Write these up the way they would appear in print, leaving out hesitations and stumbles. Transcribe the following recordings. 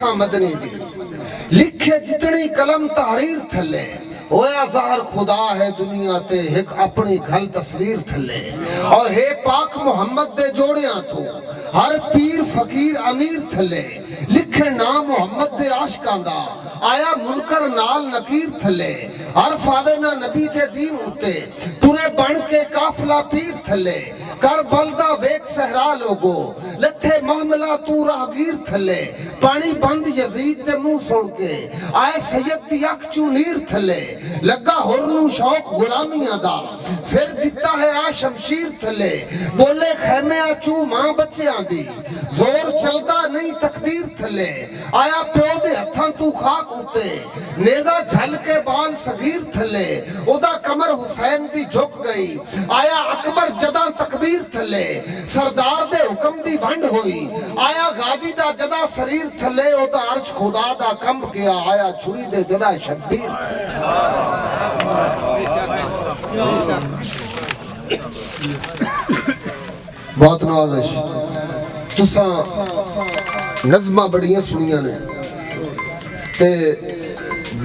مدنی دی لکھے جتنی قلم تحریر تھلے ہویا ظاہر خدا ہے دنیا تے ایک اپنی گھل تصویر تھلے اور ہے پاک محمد دے جوڑیاں تو ہر پیر فقیر امیر تھلے لکھے نام محمد دے عاشقاں دا آیا منکر نال نکیر تھلے ہر فاوینا نبی دے دین ہوتے تُنے بن کے کافلہ پیر تھلے کر بلدہ ویک سہرا لوگو لتھے محملہ تو راہگیر تھلے پانی بند یزید دے منہ سن کے آئے سید دی اکھ چونیر تھلے لگا ہورنو شوق غلامیاں دا سر دیتا ہے آ شمشیر تھلے بولے خیمے چوں ماں بچے آندی زور چلدا نہیں تقدیر تھلے آیا پیو دے ہتھاں تو خاک ہوتے نیزہ جھل کے بال صغیر تھلے ادا کمر حسین دی جھک گئی آیا اکبر جدہ تکبیر تھلے سردار دے حکم دی ونڈ ہوئی آیا غازی دا جدہ سریر تھلے ادا عرش خدا دا کمب گیا آیا چھری دے جدہ شبیر بہت نوازش تساں نظمہ بڑیاں سنیاں نے تے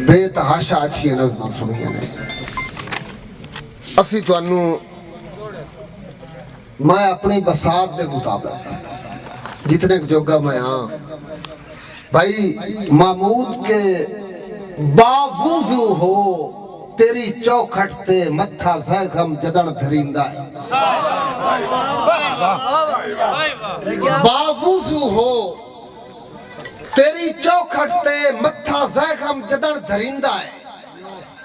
بے تحاشا اچھی نظمہ سنیاں نے اسی تو انو میں اپنی بساط دے مطابق جتنے جوگا میں ہاں بھائی محمود کے باوضو ہو تیری چوکھٹ تے متھا زیغم جدن دھریندہ ہے باوضو ہو تیری چوکھٹ تے متھا زیغم جدن دھریندہ ہے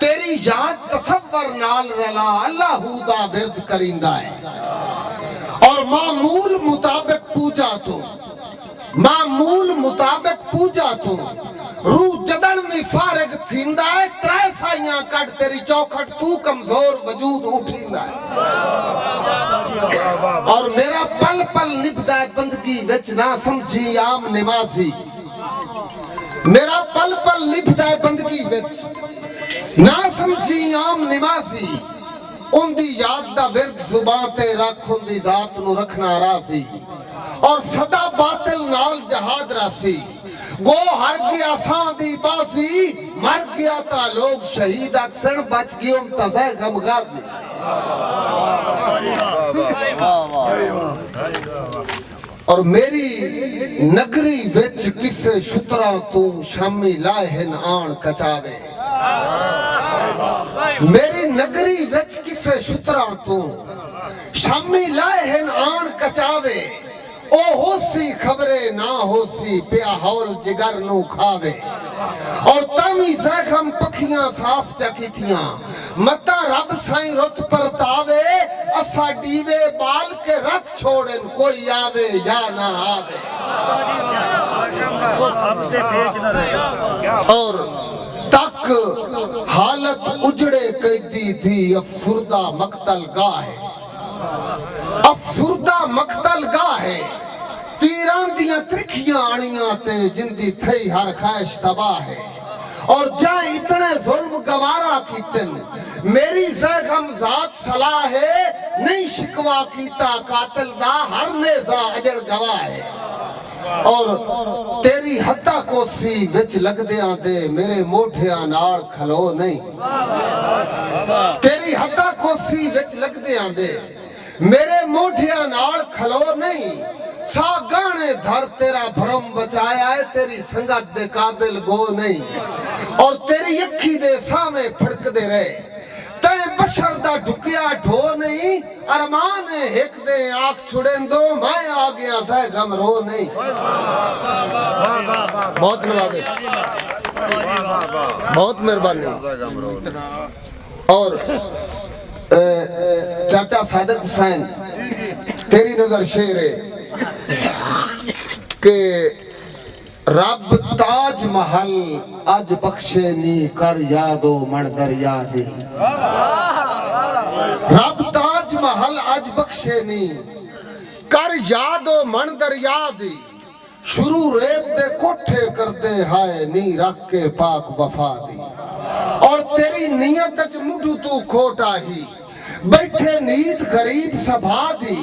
تیری یاد تصور نال رلا اللہ دا ورد کریندہ ہے اور معمول مطابق پوجا تو معمول مطابق پوجا تو روح جدن میں فارغ تھیندہ ہے ترائے سائیاں کٹ تیری چوکھٹ تو کمزور وجود اٹھیندہ ہے اور میرا پل پل نبدہ بندگی وچ نہ سمجھی عام نمازی میرا پل پل نبدہ بندگی وچ نہ سمجھی عام نمازی ان دی یاد دا ورد زبان تے رکھ ان دی ذات نو رکھنا راضی اور صدا باطل نال جہاد راسی گو ہر گیا سان دی بازی مر گیا تا لوگ شہید اکسن بچ گیا امتزہ غم غازی اور میری نگری وچ کسے شترہ تو شامی لائہن آن کچاوے میری نگری وچ کسے شترہ تو شامی لائہن آن کچاوے او ہو سی خبریں نہ ہو سی پیا ہول جگر نو کھاوے اور تامی زیغم پکھیاں صاف چکی تھیاں متا رب سائیں رت پرتاوے اسا ڈیوے بال کے رکھ چھوڑن کوئی آوے یا نہ آوے اور تک حالت اجڑے قیدی تھی افسردہ مقتل گاہ ہے افسردہ مقتل گاہ ہے تیران دیاں ترکھیاں آنیاں تے جندی تھئی ہر خواہش تباہ ہے اور جائیں اتنے ظلم گوارا کیتن میری زیغم ذات صلاح ہے نہیں شکوا کیتا قاتل دا ہر نیزہ اجڑ گواہ ہے اور تیری حتہ کو سی وچ لگ دیاں دے میرے موٹھیاں ناڑ کھلو نہیں تیری حتہ کو سی وچ لگ دیاں دے میرے موٹھیاں ناڑ کھلو نہیں سا گانے دھر تیرا بھرم بچایا ہے تیری سنگت دے قابل گو نہیں اور تیری اکھی دے سامے پھڑک دے رہے تے بشر دا ڈھکیا ڈھو نہیں ارمان ہک دے آنکھ چھڑیں دو میں آگیا زیغم رو نہیں بہت نوازے بہت مہربانی اور چاچا صادق حسین تیری نظر شعر ہے کہ رب تاج محل آج بخشے نی کر یادو من دریا دی رب تاج محل آج بخشے نی کر یادو من دریا دی شروع ریت دے کوٹھے کر دے ہائے نی رکھ کے پاک وفا دی اور تیری نیت اچ مڈو تو کھوٹا ہی بیٹھے نیت غریب سبھا دی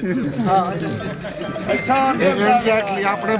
ਚ ਹਾਂ ਇਸ਼ਾਰੇ ਆਪਣੇ